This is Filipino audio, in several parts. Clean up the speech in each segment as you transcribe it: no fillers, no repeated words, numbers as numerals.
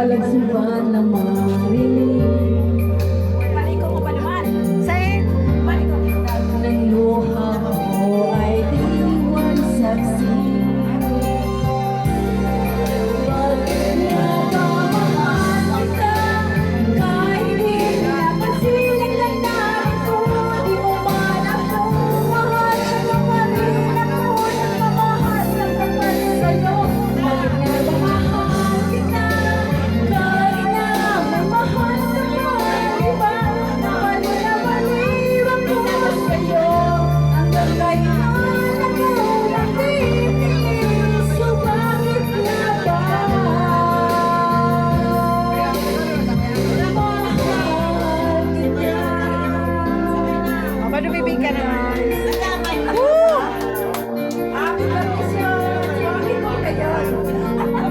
kalagsuban na marinig ng luha mo ay diwan saksi. Pag nagmamahal ka, kahit di napansin lang namin ko, di mo man ako mahal, nagpapalit ako, nagmamahal, nagpapalit sa'yo. Pag nagmamahal kita, kahit na may mahal ka pa, iba, napaliw-aliw ako sa'yo. Hanggang ngayon ako nagtitiis, so bakit na ba? Mahal kita. Paano bibig ka naman? Woo! Happy birthday sa'yo. Happy birthday kayo. Ano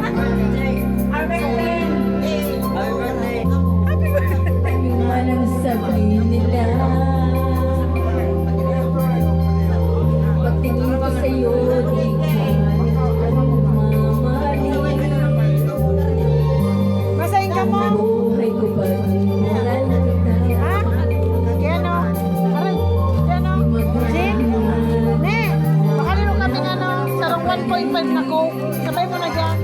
man ang sabihin nila, pagtingin ko sa'yo, di ka nagmamali. Masahin ka mo? Buhay ko pa rin mahal kita. Ha? Yan o. Aray. Yan o. Jin? Ne, baka meron kaming sarong 1.5 na coke. Sabay mo na dyan.